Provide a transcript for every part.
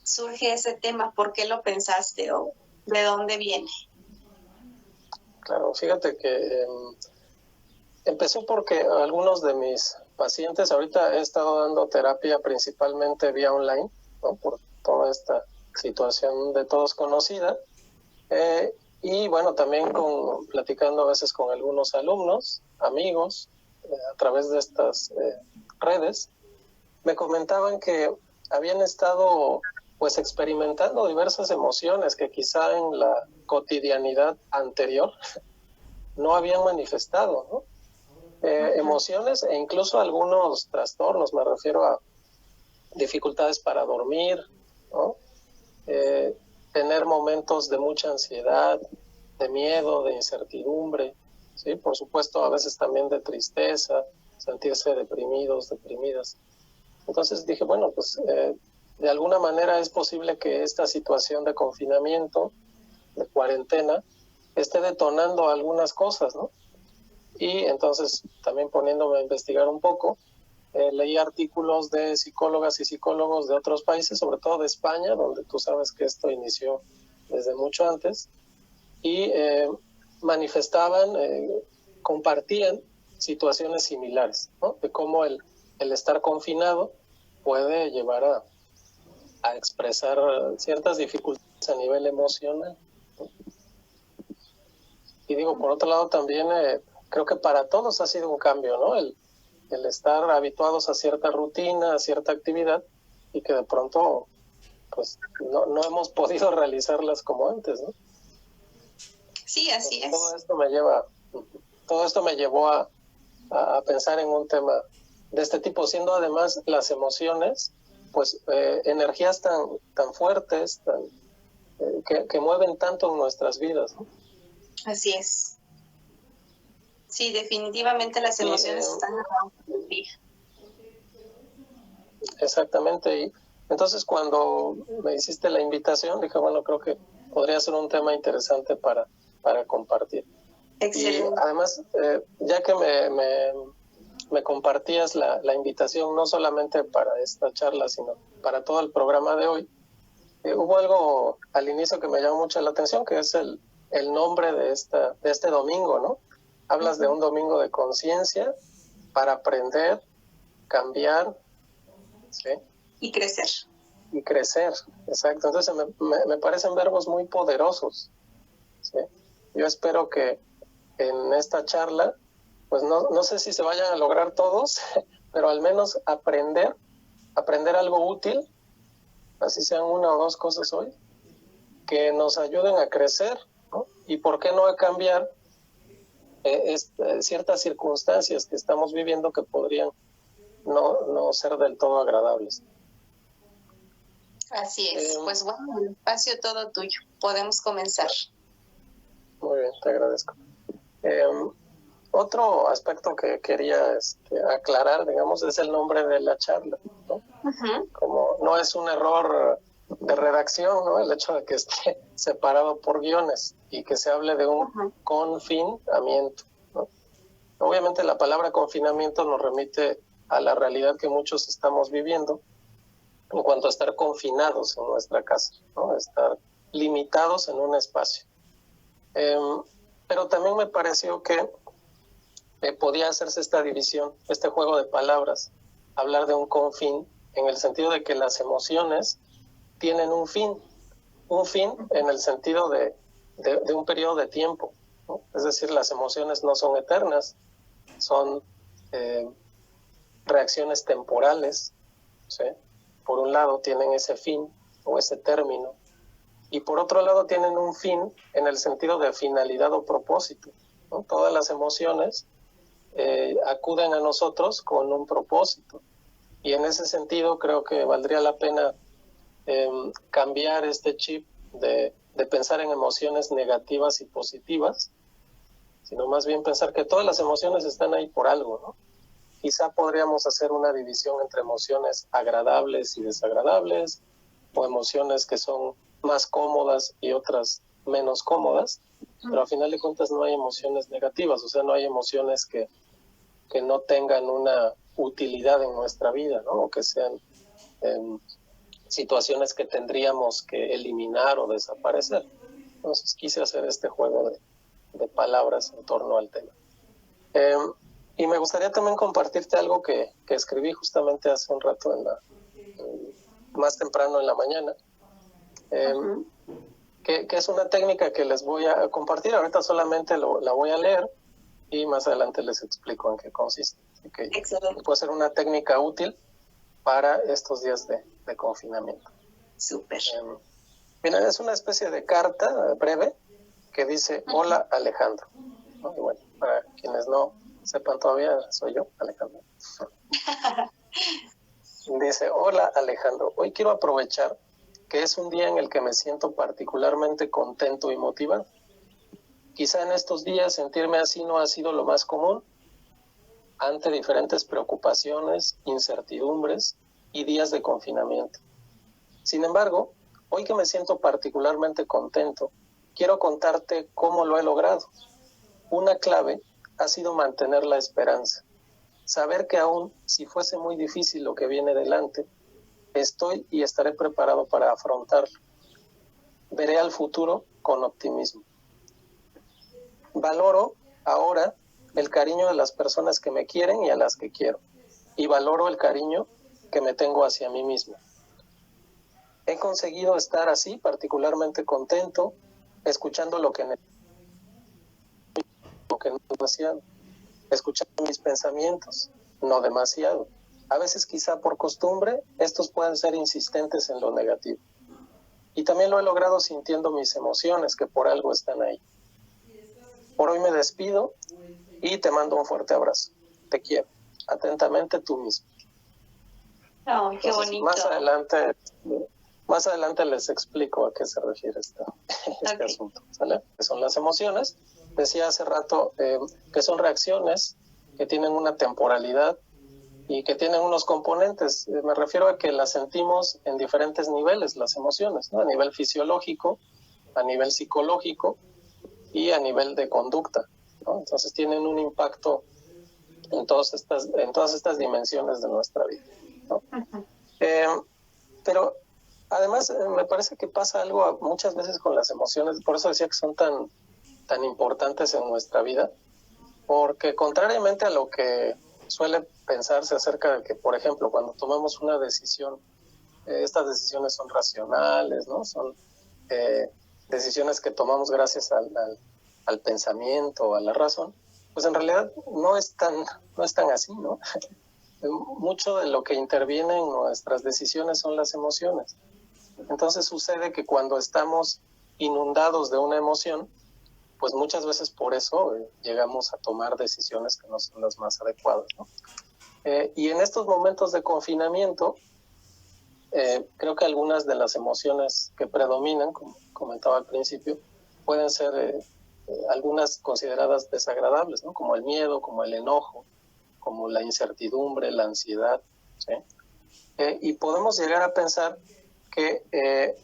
surge ese tema? ¿Por qué lo pensaste o de dónde viene? Claro, fíjate que empezó porque algunos de mis pacientes, ahorita he estado dando terapia principalmente vía online, ¿no? Por toda esta situación de todos conocida. Y bueno, también platicando a veces con algunos alumnos, amigos, a través de estas redes, me comentaban que habían estado pues experimentando diversas emociones que quizá en la cotidianidad anterior no habían manifestado, ¿no? Emociones e incluso algunos trastornos, me refiero a dificultades para dormir, ¿no? Tener momentos de mucha ansiedad, de miedo, de incertidumbre, ¿sí? Por supuesto, a veces también de tristeza, sentirse deprimidos, deprimidas. Entonces dije, bueno, pues de alguna manera es posible que esta situación de confinamiento, de cuarentena, esté detonando algunas cosas, ¿no? Y entonces, también poniéndome a investigar un poco, leí artículos de psicólogas y psicólogos de otros países, sobre todo de España, donde tú sabes que esto inició desde mucho antes, y manifestaban, compartían situaciones similares, ¿no? De cómo el estar confinado puede llevar a expresar ciertas dificultades a nivel emocional, ¿no? Y digo, por otro lado también creo que para todos ha sido un cambio, ¿no? El estar habituados a cierta rutina, a cierta actividad, y que de pronto pues no hemos podido realizarlas como antes, ¿no? Sí, así es. Todo esto me llevó a pensar en un tema de este tipo, siendo además las emociones pues energías tan fuertes, que mueven tanto en nuestras vidas, ¿no? Así es. Sí, definitivamente las emociones están en el día. Exactamente. Y entonces cuando me hiciste la invitación, dije, bueno, creo que podría ser un tema interesante para compartir. Excelente. Y además, ya que me compartías la invitación, no solamente para esta charla, sino para todo el programa de hoy, hubo algo al inicio que me llamó mucho la atención, que es el nombre de este domingo, ¿no? Hablas de un domingo de conciencia para aprender, cambiar, ¿sí? Y crecer. Y crecer, exacto. Entonces me parecen verbos muy poderosos, ¿sí? Yo espero que en esta charla, pues no sé si se vayan a lograr todos, pero al menos aprender algo útil, así sean una o dos cosas hoy, que nos ayuden a crecer, ¿no? Y por qué no a cambiar ciertas circunstancias que estamos viviendo que podrían no ser del todo agradables. Así es. Pues bueno, el espacio todo tuyo. Podemos comenzar. Muy bien, te agradezco. Otro aspecto que quería aclarar, digamos, es el nombre de la charla, ¿no? Como no es un error de redacción, ¿no? El hecho de que esté separado por guiones y que se hable de un confinamiento, ¿no? Obviamente la palabra confinamiento nos remite a la realidad que muchos estamos viviendo en cuanto a estar confinados en nuestra casa, ¿no? Estar limitados en un espacio. Pero también me pareció que podía hacerse esta división, este juego de palabras, hablar de un confín, en el sentido de que las emociones tienen un fin en el sentido de un periodo de tiempo, ¿no? Es decir, las emociones no son eternas, son reacciones temporales, ¿sí? Por un lado tienen ese fin o ese término, y por otro lado tienen un fin en el sentido de finalidad o propósito, ¿no? Todas las emociones acuden a nosotros con un propósito, y en ese sentido creo que valdría la pena cambiar este chip de pensar en emociones negativas y positivas, sino más bien pensar que todas las emociones están ahí por algo, ¿no? Quizá podríamos hacer una división entre emociones agradables y desagradables, o emociones que son más cómodas y otras menos cómodas, pero al final de cuentas no hay emociones negativas, o sea, no hay emociones que no tengan una utilidad en nuestra vida, ¿no? O que sean situaciones que tendríamos que eliminar o desaparecer. Entonces quise hacer este juego de palabras en torno al tema. Y me gustaría también compartirte algo que escribí justamente hace un rato, más temprano en la mañana, que es una técnica que les voy a compartir. Ahorita solamente la voy a leer y más adelante les explico en qué consiste. Así que puede ser una técnica útil para estos días de confinamiento. Súper. Mira, es una especie de carta breve que dice: hola, Alejandro. ¿No? Y bueno, para quienes no sepan todavía, soy yo, Alejandro. Dice: hola, Alejandro, hoy quiero aprovechar que es un día en el que me siento particularmente contento y motivado. Quizá en estos días sentirme así no ha sido lo más común, ante diferentes preocupaciones, incertidumbres y días de confinamiento. Sin embargo, hoy que me siento particularmente contento, quiero contarte cómo lo he logrado. Una clave ha sido mantener la esperanza. Saber que aún si fuese muy difícil lo que viene delante, estoy y estaré preparado para afrontarlo. Veré al futuro con optimismo. Valoro ahora el cariño de las personas que me quieren y a las que quiero. Y valoro el cariño que me tengo hacia mí mismo. He conseguido estar así particularmente contento, escuchando lo que no demasiado, escuchando mis pensamientos, no demasiado. A veces quizá por costumbre, estos pueden ser insistentes en lo negativo. Y también lo he logrado sintiendo mis emociones, que por algo están ahí. Por hoy me despido y te mando un fuerte abrazo. Te quiero. Atentamente, tú mismo. Oh, qué bonito. Más adelante les explico a qué se refiere este asunto, ¿sale? Que son las emociones. Decía hace rato que son reacciones que tienen una temporalidad y que tienen unos componentes. Me refiero a que las sentimos en diferentes niveles, las emociones, ¿no? A nivel fisiológico, a nivel psicológico y a nivel de conducta, ¿no? Entonces tienen un impacto en todas estas dimensiones de nuestra vida, ¿no? Pero además me parece que pasa algo muchas veces con las emociones, por eso decía que son tan importantes en nuestra vida, porque contrariamente a lo que suele pensarse acerca de que, por ejemplo, cuando tomamos una decisión, estas decisiones son racionales, ¿no? Son decisiones que tomamos gracias al pensamiento, a la razón, pues en realidad no es tan así, ¿no? Mucho de lo que interviene en nuestras decisiones son las emociones. Entonces sucede que cuando estamos inundados de una emoción, pues muchas veces por eso llegamos a tomar decisiones que no son las más adecuadas, ¿no? Y en estos momentos de confinamiento, creo que algunas de las emociones que predominan, como comentaba al principio, pueden ser algunas consideradas desagradables, ¿no? Como el miedo, como el enojo, como la incertidumbre, la ansiedad, ¿sí? Y podemos llegar a pensar que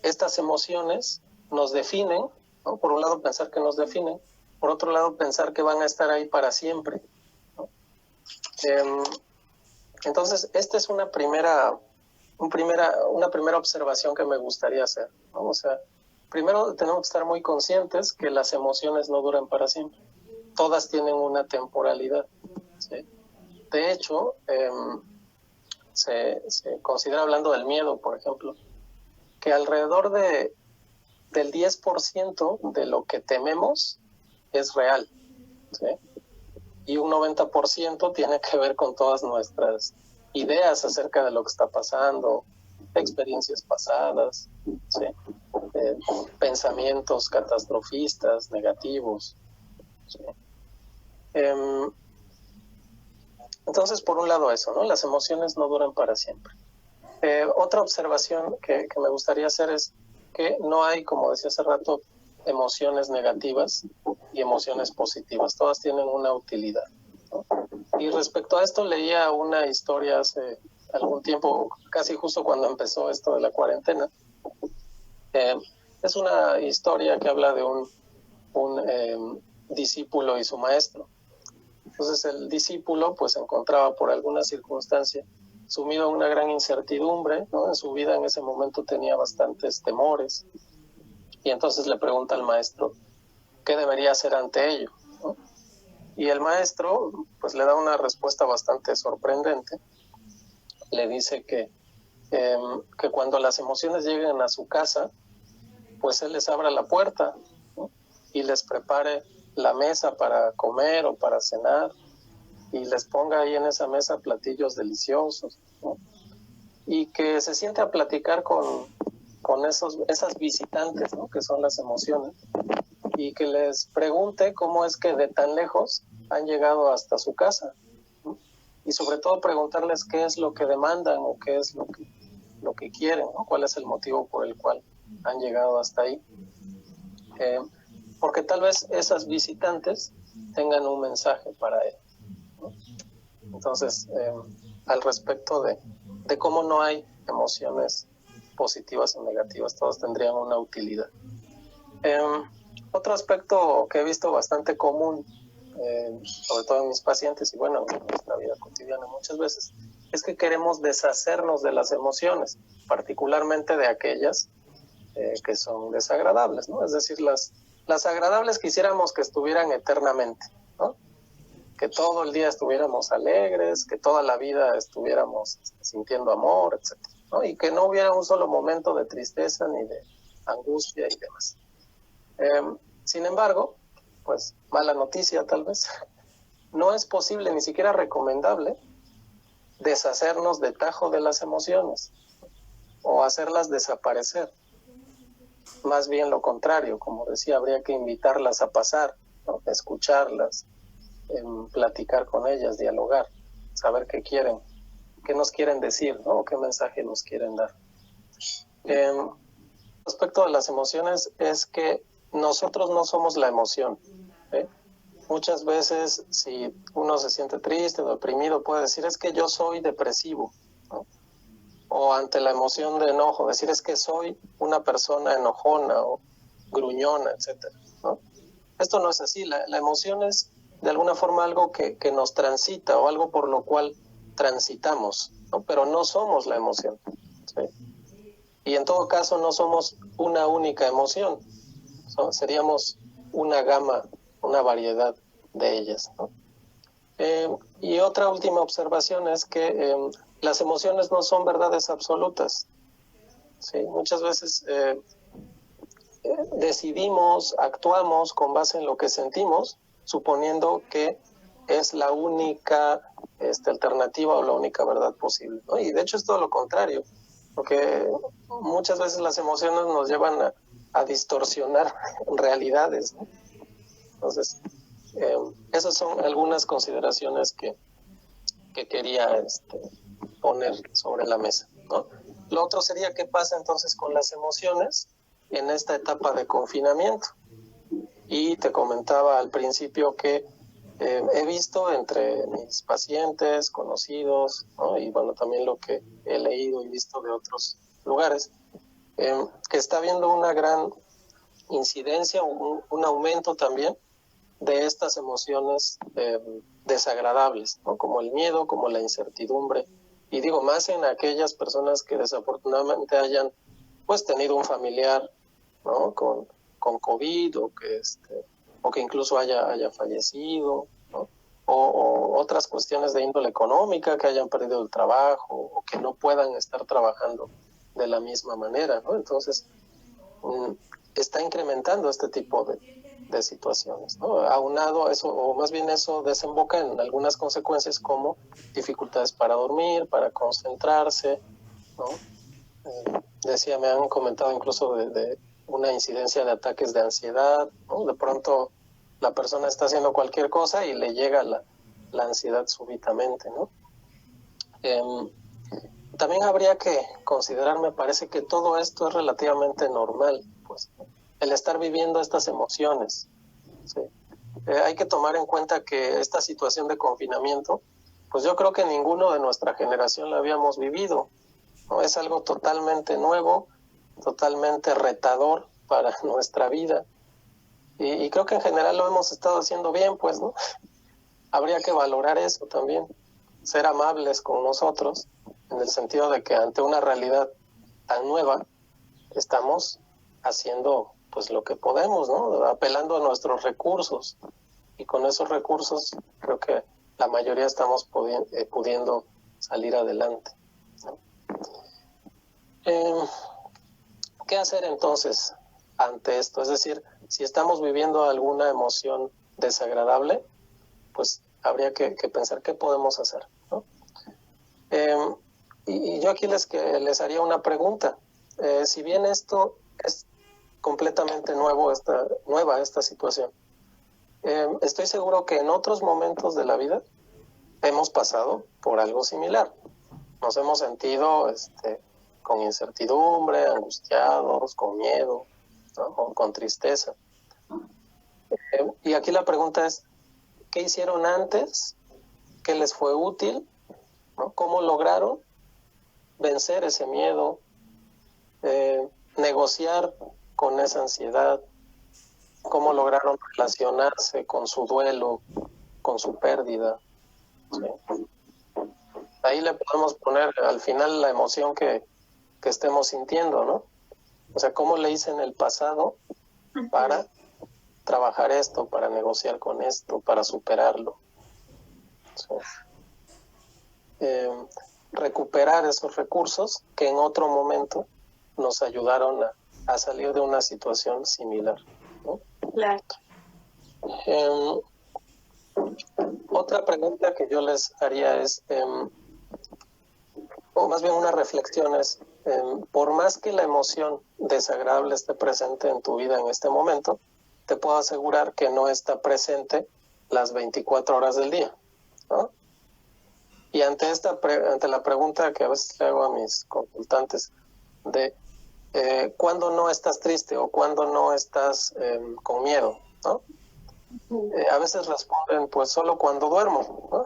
estas emociones nos definen, ¿no? Por un lado pensar que nos definen, por otro lado pensar que van a estar ahí para siempre, ¿no? Entonces, esta es una primera observación que me gustaría hacer, ¿no? O sea, primero tenemos que estar muy conscientes que las emociones no duran para siempre. Todas tienen una temporalidad, ¿sí? De hecho, se considera, hablando del miedo, por ejemplo, que alrededor del 10% de lo que tememos es real, ¿sí? Y un 90% tiene que ver con todas nuestras ideas acerca de lo que está pasando, experiencias pasadas, ¿sí? Pensamientos catastrofistas, negativos, ¿sí? Entonces, por un lado eso, ¿no? Las emociones no duran para siempre. Otra observación que me gustaría hacer es que no hay, como decía hace rato, emociones negativas y emociones positivas. Todas tienen una utilidad, ¿no? Y respecto a esto, leía una historia hace algún tiempo, casi justo cuando empezó esto de la cuarentena. Es una historia que habla de un discípulo y su maestro. Entonces el discípulo pues se encontraba por alguna circunstancia sumido en una gran incertidumbre, ¿no? En su vida en ese momento tenía bastantes temores, y entonces le pregunta al maestro qué debería hacer ante ello, ¿no? Y el maestro pues le da una respuesta bastante sorprendente. Le dice que cuando las emociones lleguen a su casa, pues él les abra la puerta, ¿no? Y les prepare la mesa para comer o para cenar, y les ponga ahí en esa mesa platillos deliciosos, ¿no? Y que se siente a platicar con esas visitantes, ¿no? Que son las emociones, y que les pregunte cómo es que de tan lejos han llegado hasta su casa, ¿no? Y sobre todo preguntarles qué es lo que demandan o qué es lo que quieren, ¿no? Cuál es el motivo por el cual han llegado hasta ahí. Porque tal vez esas visitantes tengan un mensaje para él, ¿no? Entonces, al respecto de cómo no hay emociones positivas o negativas, todas tendrían una utilidad. Otro aspecto que he visto bastante común, sobre todo en mis pacientes y bueno, en nuestra vida cotidiana muchas veces, es que queremos deshacernos de las emociones, particularmente de aquellas que son desagradables, ¿no? Es decir, las agradables quisiéramos que estuvieran eternamente, ¿no? Que todo el día estuviéramos alegres, que toda la vida estuviéramos sintiendo amor, etc., ¿no? Y que no hubiera un solo momento de tristeza ni de angustia y demás. Sin embargo, pues mala noticia tal vez, no es posible, ni siquiera recomendable, deshacernos de tajo de las emociones o hacerlas desaparecer. Más bien lo contrario, como decía, habría que invitarlas a pasar, ¿no? Escucharlas, platicar con ellas, dialogar, saber qué quieren, qué nos quieren decir, ¿no? O qué mensaje nos quieren dar. Respecto de las emociones es que nosotros no somos la emoción, ¿eh? Muchas veces si uno se siente triste o deprimido puede decir es que yo soy depresivo, ¿no? O ante la emoción de enojo decir es que soy una persona enojona o gruñona, etcétera, ¿no? Esto no es así. La emoción es de alguna forma algo que nos transita o algo por lo cual transitamos, ¿no? Pero no somos la emoción, ¿sí? Y en todo caso no somos una única emoción, ¿no? Seríamos una gama, una variedad de ellas, ¿no? Y otra última observación es que las emociones no son verdades absolutas, ¿sí? Muchas veces decidimos, actuamos con base en lo que sentimos, suponiendo que es la única alternativa o la única verdad posible, ¿no? Y de hecho es todo lo contrario, porque muchas veces las emociones nos llevan a distorsionar realidades, ¿no? Entonces, esas son algunas consideraciones que quería poner sobre la mesa, ¿no? Lo otro sería qué pasa entonces con las emociones en esta etapa de confinamiento. Y te comentaba al principio que he visto entre mis pacientes, conocidos, ¿no? Y bueno, también lo que he leído y visto de otros lugares, que está habiendo una gran incidencia, un aumento también de estas emociones desagradables, ¿no? Como el miedo, como la incertidumbre, y digo más en aquellas personas que desafortunadamente hayan pues tenido un familiar, ¿no? con COVID o que incluso haya fallecido, ¿no? O otras cuestiones de índole económica, que hayan perdido el trabajo o que no puedan estar trabajando de la misma manera, ¿no? Entonces está incrementando este tipo de situaciones, ¿no? Aunado a eso, o más bien eso desemboca en algunas consecuencias como dificultades para dormir, para concentrarse, ¿no? Decía, me han comentado incluso de una incidencia de ataques de ansiedad, ¿no? De pronto la persona está haciendo cualquier cosa y le llega la ansiedad súbitamente, ¿no? También habría que considerar, me parece que todo esto es relativamente normal, pues, el estar viviendo estas emociones, ¿sí? Hay que tomar en cuenta que esta situación de confinamiento, pues yo creo que ninguno de nuestra generación la habíamos vivido, ¿no? Es algo totalmente nuevo, totalmente retador para nuestra vida, y creo que en general lo hemos estado haciendo bien, pues, ¿no? Habría que valorar eso también, ser amables con nosotros, en el sentido de que ante una realidad tan nueva, estamos haciendo pues lo que podemos, ¿no? Apelando a nuestros recursos, y con esos recursos creo que la mayoría estamos pudiendo salir adelante, ¿no? ¿Qué hacer entonces ante esto? Es decir, si estamos viviendo alguna emoción desagradable, pues habría que pensar qué podemos hacer, ¿no? Y yo aquí les haría una pregunta. Si bien esto es completamente nueva esta situación, estoy seguro que en otros momentos de la vida hemos pasado por algo similar. Nos hemos sentido con incertidumbre, angustiados, con miedo, ¿no? O con tristeza. Y aquí la pregunta es, ¿qué hicieron antes? ¿Qué les fue útil? ¿No? ¿Cómo lograron vencer ese miedo? Negociar con esa ansiedad, cómo lograron relacionarse con su duelo, con su pérdida, ¿sí? Ahí le podemos poner al final la emoción que estemos sintiendo, ¿no? O sea, cómo le hice en el pasado para trabajar esto, para negociar con esto, para superarlo, ¿sí? Recuperar esos recursos que en otro momento nos ayudaron a salir de una situación similar, ¿no? Claro. Otra pregunta que yo les haría es, o más bien una reflexión es, por más que la emoción desagradable esté presente en tu vida en este momento, te puedo asegurar que no está presente las 24 horas del día, ¿no? Y ante la pregunta que a veces le hago a mis consultantes de ¿cuándo no estás triste o cuándo no estás con miedo, ¿no? A veces responden, pues solo cuando duermo, ¿no?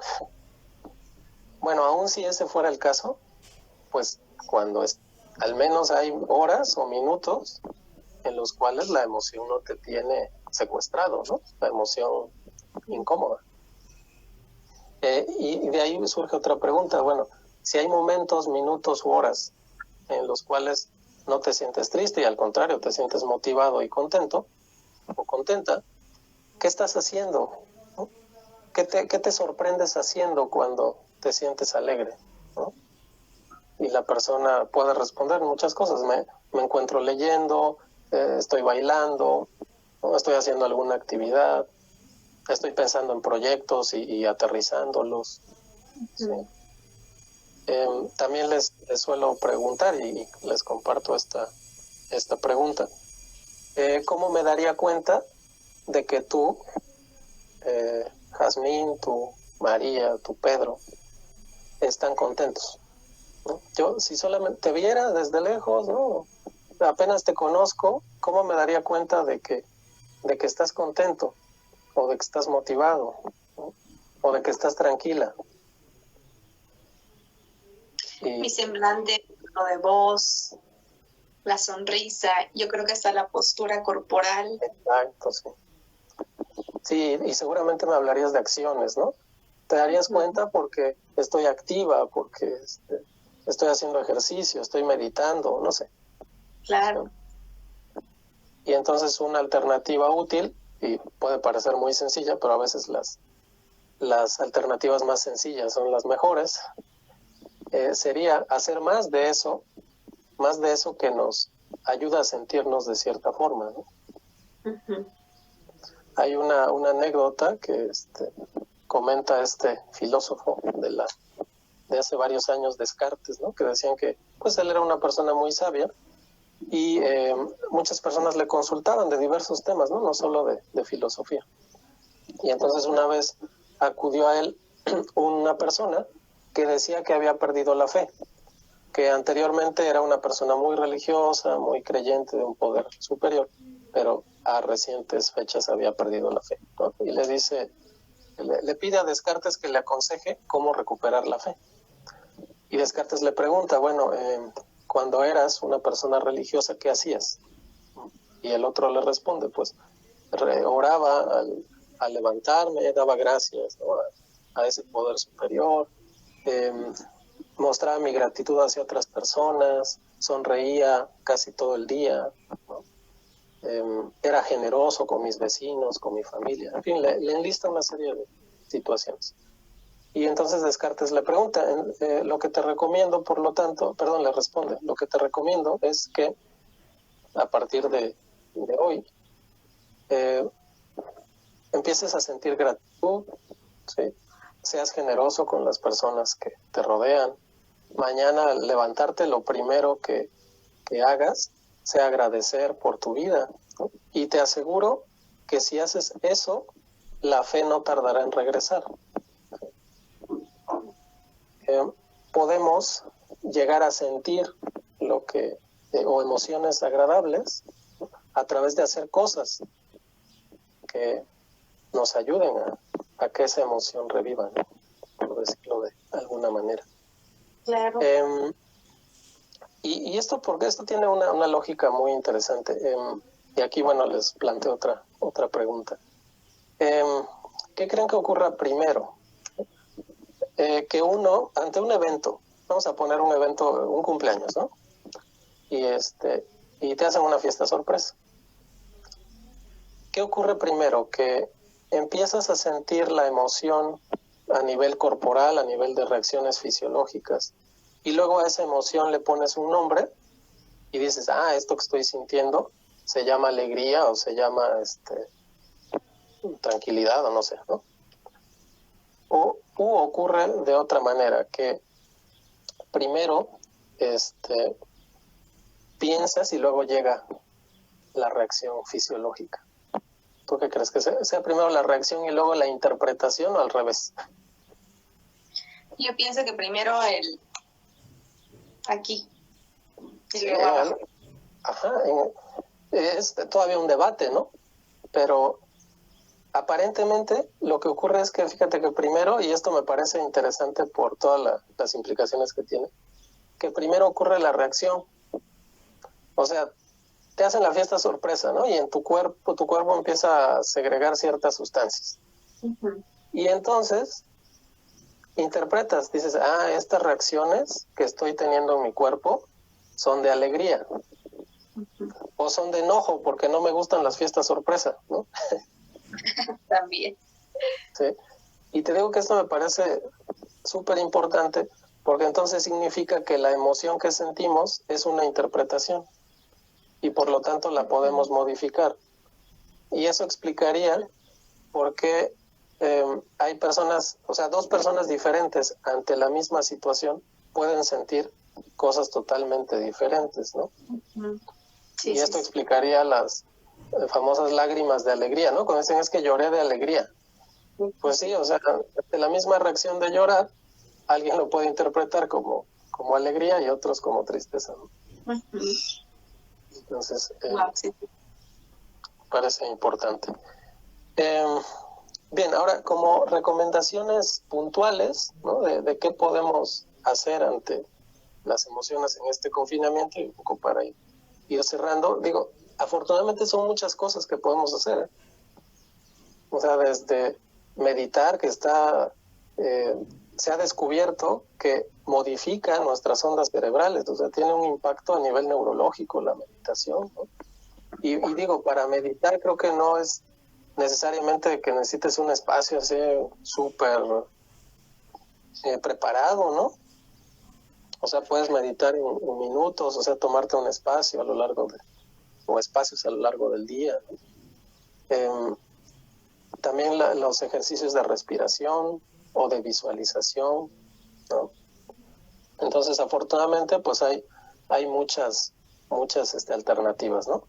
Bueno, aun si ese fuera el caso, pues al menos hay horas o minutos en los cuales la emoción no te tiene secuestrado, ¿no? La emoción incómoda. Y de ahí surge otra pregunta. Bueno, si hay momentos, minutos u horas en los cuales no te sientes triste y al contrario te sientes motivado y contento o contenta, ¿qué estás haciendo? ¿No? ¿Qué te sorprendes haciendo cuando te sientes alegre, ¿no? Y la persona puede responder muchas cosas. Me encuentro leyendo, estoy bailando, ¿no? Estoy haciendo alguna actividad, estoy pensando en proyectos y aterrizándolos, ¿sí? También les suelo preguntar y les comparto esta pregunta. ¿Cómo me daría cuenta de que tú, Jazmín, tú, María, tú, Pedro, están contentos, ¿no? Yo, si solamente te viera desde lejos, ¿no? Apenas te conozco, ¿cómo me daría cuenta de que estás contento? O de que estás motivado, ¿no? O de que estás tranquila. Mi semblante, el tono de voz, la sonrisa, yo creo que hasta la postura corporal. Exacto, sí. Sí, y seguramente me hablarías de acciones, ¿no? Te darías cuenta porque estoy activa, porque estoy haciendo ejercicio, estoy meditando, no sé. Claro. Y entonces una alternativa útil, y puede parecer muy sencilla, pero a veces las alternativas más sencillas son las mejores, sería hacer más de eso que nos ayuda a sentirnos de cierta forma, ¿no? Uh-huh. Hay una anécdota que comenta este filósofo de hace varios años, Descartes, ¿no? Que decían que pues él era una persona muy sabia y muchas personas le consultaban de diversos temas, ¿no? No solo de filosofía. Y entonces una vez acudió a él una persona que decía que había perdido la fe, que anteriormente era una persona muy religiosa, muy creyente de un poder superior, pero a recientes fechas había perdido la fe, ¿no? Y le pide a Descartes que le aconseje cómo recuperar la fe. Y Descartes le pregunta, bueno, cuando eras una persona religiosa, ¿qué hacías? Y el otro le responde, pues oraba al levantarme, daba gracias, ¿no? a ese poder superior, mostraba mi gratitud hacia otras personas, sonreía casi todo el día, ¿no? Era generoso con mis vecinos, con mi familia, en fin, le enlista una serie de situaciones. Y entonces Descartes le pregunta, lo que te recomiendo, por lo tanto, perdón, le responde, lo que te recomiendo es que a partir de hoy empieces a sentir gratitud, ¿sí? Seas generoso con las personas que te rodean. Mañana al levantarte, lo primero que hagas sea agradecer por tu vida, ¿no? Y te aseguro que si haces eso, la fe no tardará en regresar. Podemos llegar a sentir lo que o emociones agradables a través de hacer cosas que nos ayuden a que esa emoción reviva, ¿no? Por decirlo de alguna manera. Claro. Y esto, porque esto tiene una lógica muy interesante. Y aquí, bueno, les planteo otra pregunta. ¿Qué creen que ocurra primero? Que uno, ante un evento, vamos a poner un evento, un cumpleaños, ¿no? Y te hacen una fiesta sorpresa. ¿Qué ocurre primero? Que empiezas a sentir la emoción a nivel corporal, a nivel de reacciones fisiológicas, y luego a esa emoción le pones un nombre y dices, esto que estoy sintiendo se llama alegría o se llama tranquilidad o no sé, ¿no? O ocurre de otra manera, que primero piensas y luego llega la reacción fisiológica. ¿Tú qué crees? ¿Que sea primero la reacción y luego la interpretación o al revés? Yo pienso que primero aquí y Sí, luego abajo. es todavía un debate, ¿no? Pero aparentemente lo que ocurre es que, fíjate que primero, y esto me parece interesante por todas las implicaciones que tiene, que primero ocurre la reacción. O sea, te hacen la fiesta sorpresa, ¿no? Y en tu cuerpo empieza a segregar ciertas sustancias. Uh-huh. Y entonces interpretas, dices, estas reacciones que estoy teniendo en mi cuerpo son de alegría. Uh-huh. O son de enojo porque no me gustan las fiestas sorpresa, ¿no? También. Sí. Y te digo que esto me parece súper importante porque entonces significa que la emoción que sentimos es una interpretación y por lo tanto la podemos modificar. Y eso explicaría por qué hay personas, o sea, dos personas diferentes ante la misma situación pueden sentir cosas totalmente diferentes, ¿no? Uh-huh. Sí, y esto explicaría las famosas lágrimas de alegría, ¿no? Cuando dicen es que lloré de alegría. Pues sí, o sea, de la misma reacción de llorar, alguien lo puede interpretar como alegría y otros como tristeza, ¿no? Uh-huh. Entonces, sí. Parece importante. Bien, ahora como recomendaciones puntuales, ¿no? de qué podemos hacer ante las emociones en este confinamiento, y un poco para ir cerrando, digo, afortunadamente son muchas cosas que podemos hacer, ¿eh? O sea, desde meditar, que se ha descubierto que modifica nuestras ondas cerebrales, o sea, tiene un impacto a nivel neurológico la meditación, ¿no? Y digo, para meditar creo que no es necesariamente que necesites un espacio así súper preparado, ¿no? O sea, puedes meditar en minutos, o sea, tomarte un espacio o espacios a lo largo del día, ¿no? También los ejercicios de respiración o de visualización, ¿no? Entonces, afortunadamente, pues hay muchas alternativas, ¿no?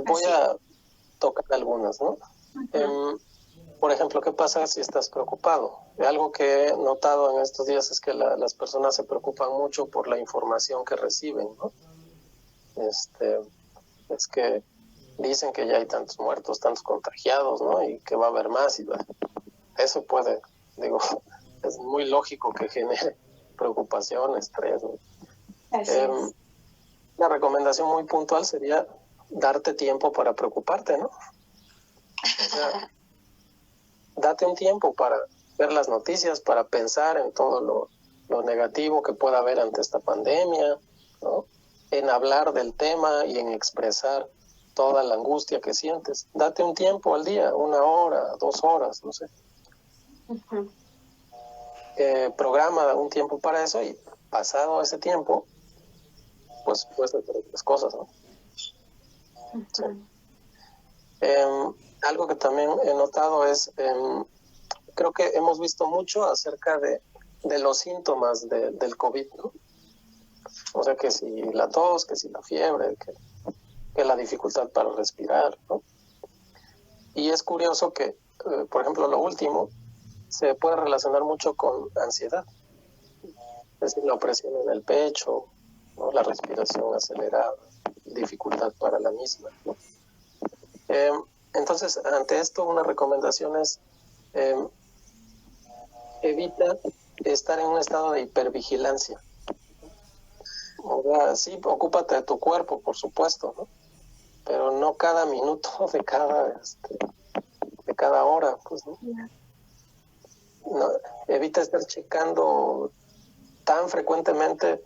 Voy a tocar algunas, ¿no? Uh-huh. Por ejemplo, ¿qué pasa si estás preocupado? Algo que he notado en estos días es que las personas se preocupan mucho por la información que reciben, ¿no? Es que dicen que ya hay tantos muertos, tantos contagiados, ¿no? Y que va a haber más. Eso puede, digo, es muy lógico que genere preocupación, estrés, ¿no? La recomendación muy puntual sería darte tiempo para preocuparte, ¿no? O sea, date un tiempo para ver las noticias, para pensar en todo lo negativo que pueda haber ante esta pandemia, ¿no? En hablar del tema y en expresar toda la angustia que sientes. Date un tiempo al día, 1 hora, 2 horas, no sé. Programa un tiempo para eso y pasado ese tiempo, pues puedes hacer otras cosas, ¿no? Sí. Algo que también he notado es, creo que hemos visto mucho acerca de los síntomas del COVID, ¿no? O sea, que si la tos, que si la fiebre, que la dificultad para respirar, ¿no? Y es curioso que, por ejemplo, lo último se puede relacionar mucho con ansiedad, es decir, la opresión en el pecho, ¿no? La respiración acelerada, dificultad para la misma, ¿no? Entonces, ante esto, una recomendación es evita estar en un estado de hipervigilancia. O sea, sí, ocúpate de tu cuerpo, por supuesto, ¿no? Pero no cada minuto de cada hora, pues, ¿no? No, evita estar checando tan frecuentemente,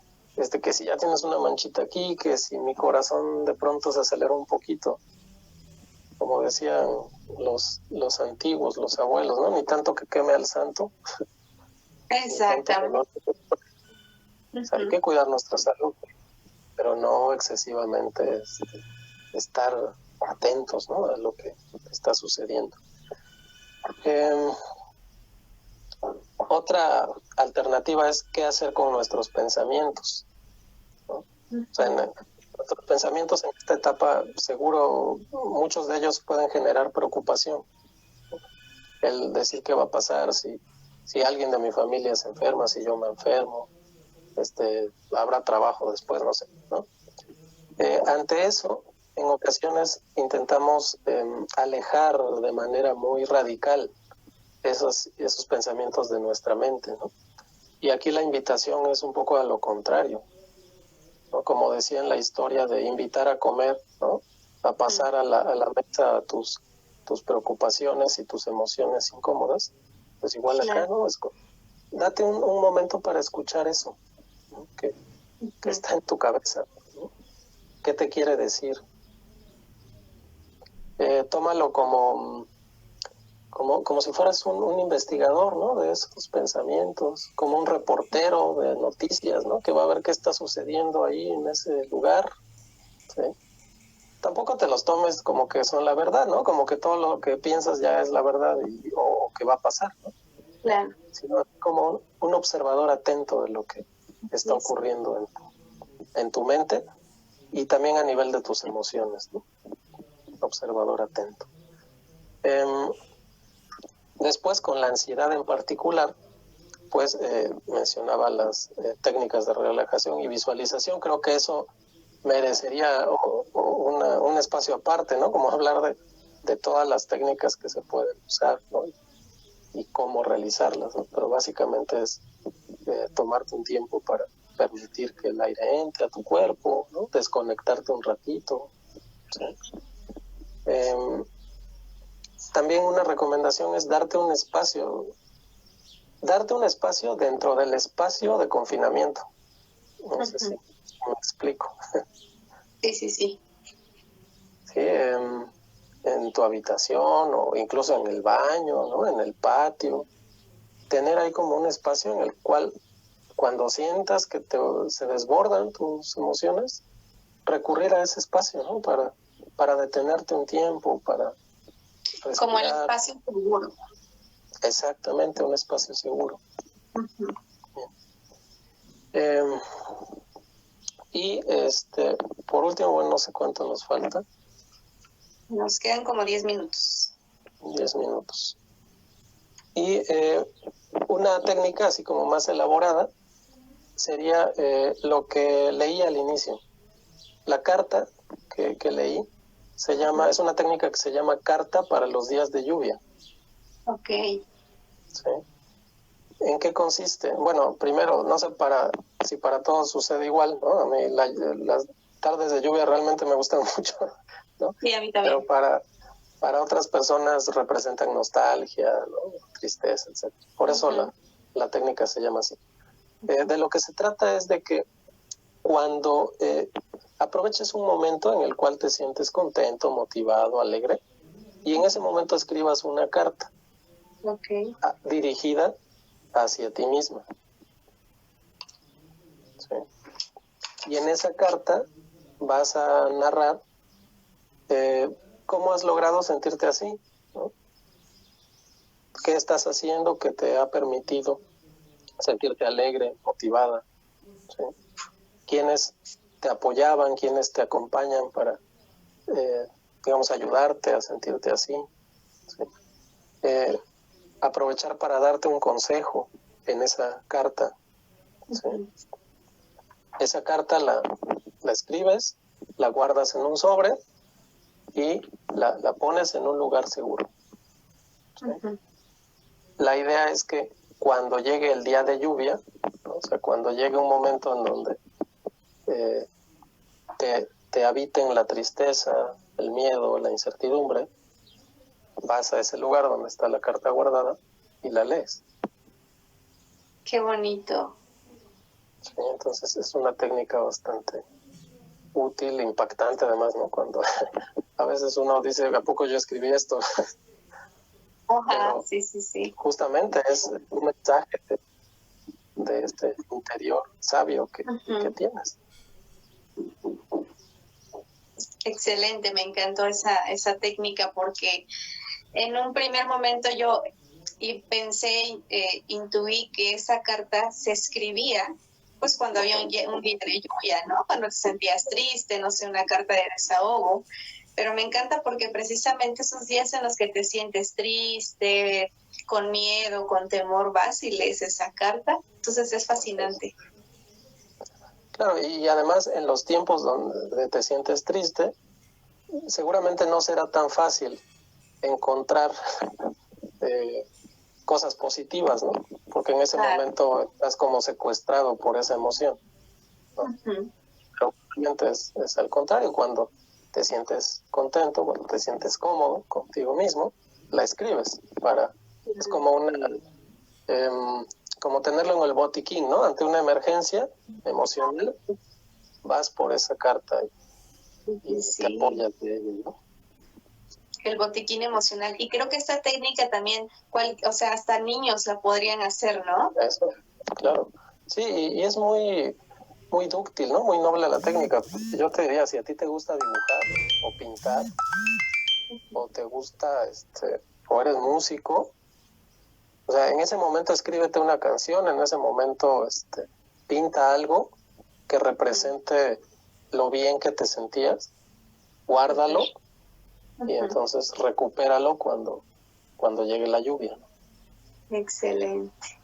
que si ya tienes una manchita aquí, que si mi corazón de pronto se aceleró un poquito, como decían los antiguos, los abuelos, ¿no? Ni tanto que queme al santo. Exactamente. O sea, hay que cuidar nuestra salud, pero no excesivamente estar atentos, ¿no? A lo que está sucediendo. Otra alternativa es qué hacer con nuestros pensamientos, ¿no? O sea, nuestros pensamientos en esta etapa, seguro muchos de ellos pueden generar preocupación. El decir qué va a pasar si alguien de mi familia se enferma, si yo me enfermo, habrá trabajo después, no sé, ¿no? Ante eso, en ocasiones intentamos alejar de manera muy radical esos pensamientos de nuestra mente, ¿no? Y aquí la invitación es un poco a lo contrario, ¿no? Como decía en la historia de invitar a comer, ¿no? A pasar a la mesa tus preocupaciones y tus emociones incómodas, pues igual acá, ¿no? Date un momento para escuchar eso, ¿no? que está en tu cabeza, ¿no? ¿Qué te quiere decir? Tómalo como si fueras un investigador, ¿no? De esos pensamientos, como un reportero de noticias, ¿no? Que va a ver qué está sucediendo ahí en ese lugar, ¿sí? Tampoco te los tomes como que son la verdad, ¿no? Como que todo lo que piensas ya es la verdad o que va a pasar, ¿no? Claro. Sino como un observador atento de lo que está ocurriendo en tu mente y también a nivel de tus emociones, ¿no? Observador atento. Después, con la ansiedad en particular, pues mencionaba las técnicas de relajación y visualización. Creo que eso merecería un espacio aparte, ¿no? Como hablar de todas las técnicas que se pueden usar, ¿no? Y cómo realizarlas, ¿no? Pero básicamente es tomarte un tiempo para permitir que el aire entre a tu cuerpo, ¿no? Desconectarte un ratito, ¿sí? También una recomendación es darte un espacio dentro del espacio de confinamiento. No sé si me explico. Sí. Sí, en tu habitación o incluso en el baño, ¿no? En el patio. Tener ahí como un espacio en el cual, cuando sientas que se desbordan tus emociones, recurrir a ese espacio, ¿no? Para detenerte un tiempo, para respirar. Como el espacio seguro. Exactamente, un espacio seguro. Y por último, bueno, no sé cuánto nos falta. Nos quedan como 10 minutos. 10 minutos. Y una técnica así como más elaborada sería lo que leí al inicio. La carta que leí es una técnica que se llama carta para los días de lluvia. Ok. ¿Sí? ¿En qué consiste? Bueno, primero, no sé si para todos sucede igual, ¿no? A mí las tardes de lluvia realmente me gustan mucho, ¿no? Sí, a mí también. Pero para otras personas representan nostalgia, ¿no? Tristeza, etc. Por eso la técnica se llama así. De lo que se trata es de que cuando aproveches un momento en el cual te sientes contento, motivado, alegre, y en ese momento escribas una carta dirigida hacia ti misma. ¿Sí? Y en esa carta vas a narrar cómo has logrado sentirte así, ¿no? ¿Qué estás haciendo que te ha permitido sentirte alegre, motivada? ¿Sí? ¿Quiénes te apoyaban, quiénes te acompañan para, digamos, ayudarte a sentirte así? ¿Sí? Aprovechar para darte un consejo en esa carta. ¿Sí? Esa carta la escribes, la guardas en un sobre y la pones en un lugar seguro. ¿Sí? La idea es que cuando llegue el día de lluvia, ¿no? O sea, cuando llegue un momento en donde te habiten la tristeza, el miedo, la incertidumbre, vas a ese lugar donde está la carta guardada y la lees. Qué bonito. Sí, entonces es una técnica bastante útil, impactante además, ¿no? Cuando a veces uno dice, ¿a poco yo escribí esto? Ojalá, sí. Justamente es un mensaje de este interior sabio que tienes. Excelente, me encantó esa técnica porque en un primer momento yo pensé, intuí que esa carta se escribía pues cuando había un día de lluvia, ¿no? Cuando te sentías triste, no sé, una carta de desahogo. Pero me encanta porque precisamente esos días en los que te sientes triste, con miedo, con temor, vas y lees esa carta. Entonces es fascinante. Claro, y además en los tiempos donde te sientes triste, seguramente no será tan fácil encontrar cosas positivas, ¿no? Porque en ese momento estás como secuestrado por esa emoción, ¿no? Pero obviamente es al contrario, cuando te sientes contento, cuando te sientes cómodo contigo mismo, la escribes es como una como tenerlo en el botiquín, ¿no? Ante una emergencia emocional, vas por esa carta y te apoyas de ello, ¿no? El botiquín emocional. Y creo que esta técnica también, o sea, hasta niños la podrían hacer, ¿no? Eso, claro. Sí, y es muy dúctil, ¿no? Muy noble la técnica. Yo te diría, si a ti te gusta dibujar o pintar, o te gusta, o eres músico, o sea, en ese momento escríbete una canción, en ese momento, pinta algo que represente lo bien que te sentías, guárdalo y entonces recupéralo cuando llegue la lluvia. Excelente.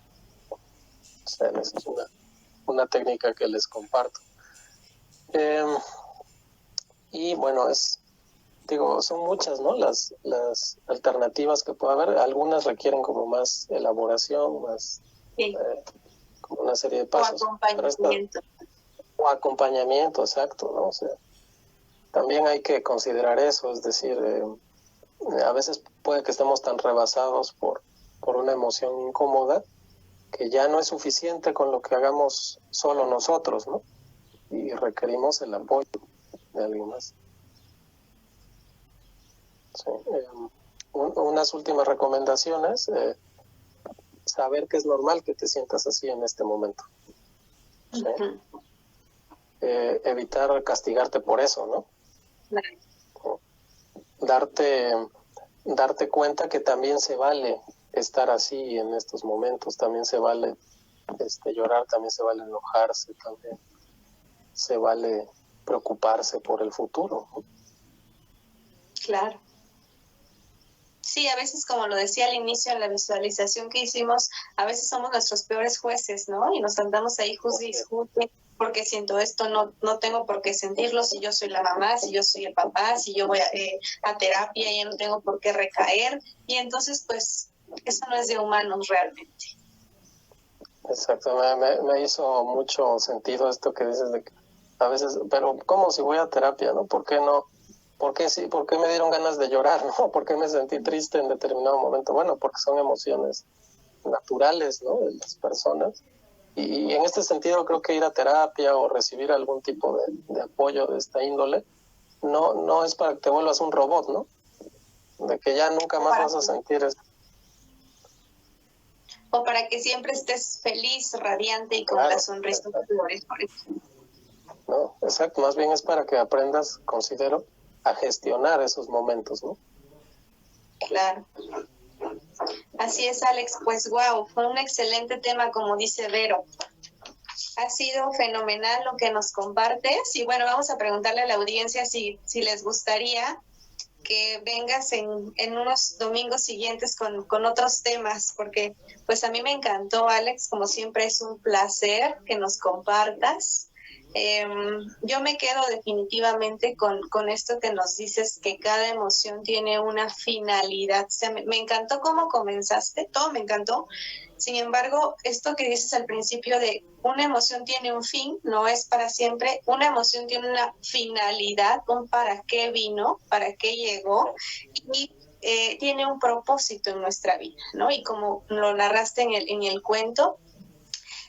O sea, esa es una técnica que les comparto. Y bueno, son muchas, ¿no? Las alternativas que puede haber. Algunas requieren como más elaboración, más como una serie de pasos. O acompañamiento, exacto, ¿no? O sea, también hay que considerar eso, es decir, a veces puede que estemos tan rebasados por una emoción incómoda que ya no es suficiente con lo que hagamos solo nosotros, ¿no? Y requerimos el apoyo de alguien más. Sí. Unas últimas recomendaciones, saber que es normal que te sientas así en este momento. ¿Sí? Evitar castigarte por eso, ¿no? Darte cuenta que también se vale estar así en estos momentos, también se vale llorar, también se vale enojarse, también se vale preocuparse por el futuro, ¿no? Claro. Sí, a veces, como lo decía al inicio en la visualización que hicimos, a veces somos nuestros peores jueces, ¿no? Y nos andamos ahí juzgue y juzgue, porque siento esto, no tengo por qué sentirlo, si yo soy la mamá, si yo soy el papá, si yo voy a terapia, ya no tengo por qué recaer, y entonces, pues, eso no es de humanos realmente. Exacto, me hizo mucho sentido esto que dices de que a veces, pero ¿cómo si voy a terapia, no? ¿Por qué no? ¿Por qué me dieron ganas de llorar, no? ¿Por qué me sentí triste en determinado momento? Bueno, porque son emociones naturales, ¿no? De las personas Y en este sentido creo que ir a terapia o recibir algún tipo de apoyo de esta índole no es para que te vuelvas un robot, ¿no? De que ya nunca más vas a sentir eso. O para que siempre estés feliz, radiante y con la sonrisa de flores. No, exacto, más bien es para que aprendas, considero, a gestionar esos momentos, ¿no? Claro. Así es, Alex. Pues wow, fue un excelente tema, como dice Vero. Ha sido fenomenal lo que nos compartes. Y bueno, vamos a preguntarle a la audiencia si les gustaría que vengas en unos domingos siguientes con otros temas, porque pues a mí me encantó, Alex, como siempre es un placer que nos compartas. Yo me quedo definitivamente con esto que nos dices, que cada emoción tiene una finalidad. O sea, me encantó cómo comenzaste, todo me encantó. Sin embargo, esto que dices al principio de una emoción tiene un fin, no es para siempre, una emoción tiene una finalidad, un para qué vino, para qué llegó, y tiene un propósito en nuestra vida, ¿no? Y como lo narraste en el cuento,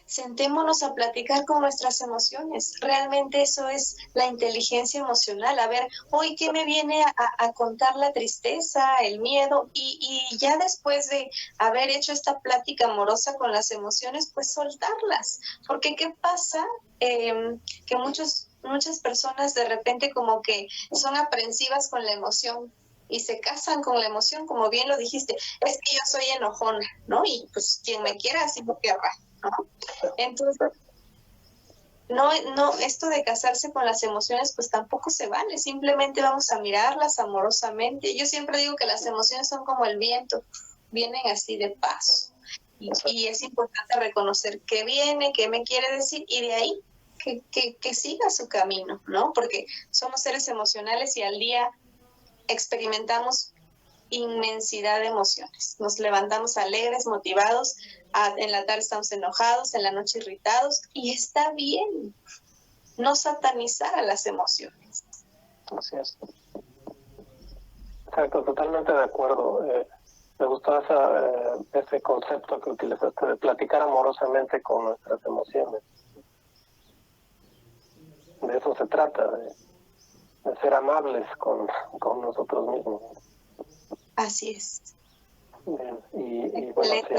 sentémonos a platicar con nuestras emociones. Realmente eso es la inteligencia emocional. A ver, hoy qué me viene a contar la tristeza, el miedo, y ya después de haber hecho esta plática amorosa con las emociones, pues soltarlas. Porque ¿qué pasa? Que muchas personas de repente como que son aprensivas con la emoción y se casan con la emoción, como bien lo dijiste, es que yo soy enojona, ¿no? Y pues quien me quiera así me querrá, ¿no? Entonces, no, esto de casarse con las emociones pues tampoco se vale, simplemente vamos a mirarlas amorosamente. Yo siempre digo que las emociones son como el viento, vienen así de paso. Y es importante reconocer qué viene, qué me quiere decir, y de ahí que siga su camino, ¿no? Porque somos seres emocionales y al día experimentamos inmensidad de emociones. Nos levantamos alegres, motivados, en la tarde estamos enojados, en la noche irritados, y está bien no satanizar a las emociones. Así es. Exacto, totalmente de acuerdo. Me gustó ese concepto que utilizaste de platicar amorosamente con nuestras emociones. De eso se trata, de ser amables con nosotros mismos. Así es. Bien, y bueno, si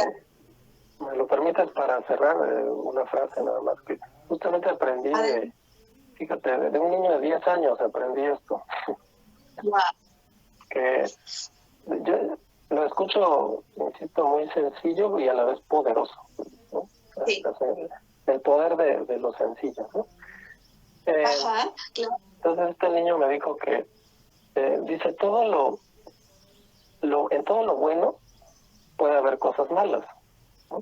me lo permites para cerrar, una frase nada más que justamente aprendí fíjate, de un niño de 10 años aprendí esto. Wow. Que yo lo escucho, insisto, muy sencillo y a la vez poderoso, ¿no? Sí. El poder de lo sencillo, ¿no? Ajá, claro. Entonces este niño me dijo que dice, en todo lo bueno puede haber cosas malas, ¿no?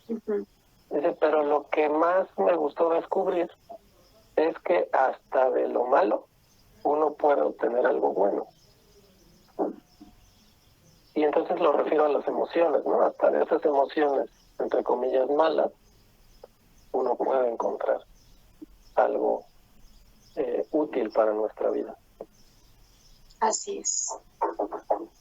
Uh-huh. Dice, pero lo que más me gustó descubrir es que hasta de lo malo uno puede obtener algo bueno. Y entonces lo refiero a las emociones, ¿no? Hasta de esas emociones, entre comillas, malas, uno puede encontrar algo útil para nuestra vida. Así es.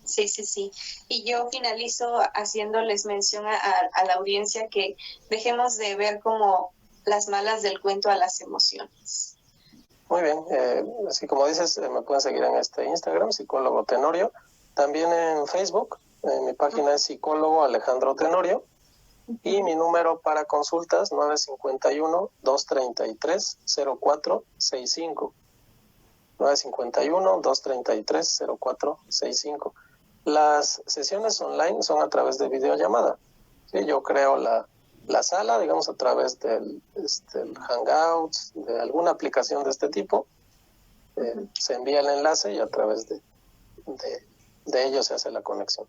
Sí. Y yo finalizo haciéndoles mención a la audiencia que dejemos de ver como las malas del cuento a las emociones. Muy bien, así como dices, me pueden seguir en este Instagram, psicólogo Tenorio. También en Facebook, mi página es psicólogo Alejandro Tenorio. Y mi número para consultas, 951-233-0465. 951-233-0465. Las sesiones online son a través de videollamada. ¿Sí? Yo creo la sala, digamos, a través del Hangouts, de alguna aplicación de este tipo. Se envía el enlace y a través de ello se hace la conexión.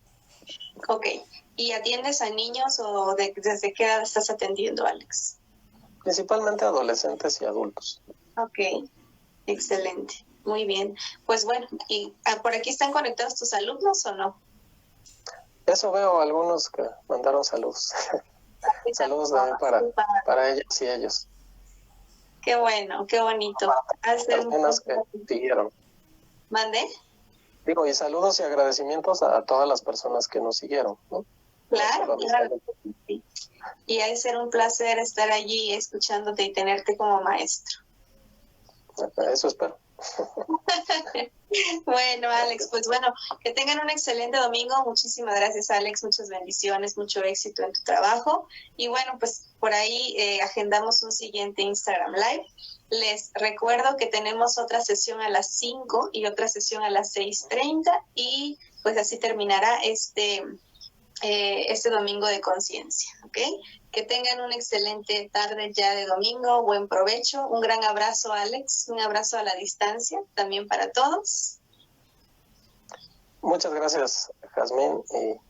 Ok. ¿Y atiendes a niños o desde qué edad estás atendiendo, Alex? Principalmente adolescentes y adultos. Ok. Excelente. Muy bien. Pues bueno, ¿y por aquí están conectados tus alumnos o no? Eso veo algunos que mandaron saludos. Saludos también para ellos y ellos. Qué bueno, qué bonito. Personas que siguieron. ¿Mande? Digo, y saludos y agradecimientos a todas las personas que nos siguieron, ¿no? Claro. Y ha de ser un placer estar allí escuchándote y tenerte como maestro. Eso espero. Bueno, Alex, pues bueno, que tengan un excelente domingo. Muchísimas gracias, Alex. Muchas bendiciones, mucho éxito en tu trabajo. Y bueno, pues por ahí agendamos un siguiente Instagram Live. Les recuerdo que tenemos otra sesión a las 5 y otra sesión a las 6:30 y pues así terminará este domingo de conciencia, ¿ok? Que tengan una excelente tarde ya de domingo, buen provecho, un gran abrazo, Alex, un abrazo a la distancia también para todos. Muchas gracias, Jazmín, y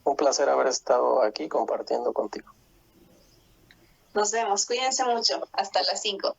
un placer haber estado aquí compartiendo contigo. Nos vemos, cuídense mucho, hasta las 5.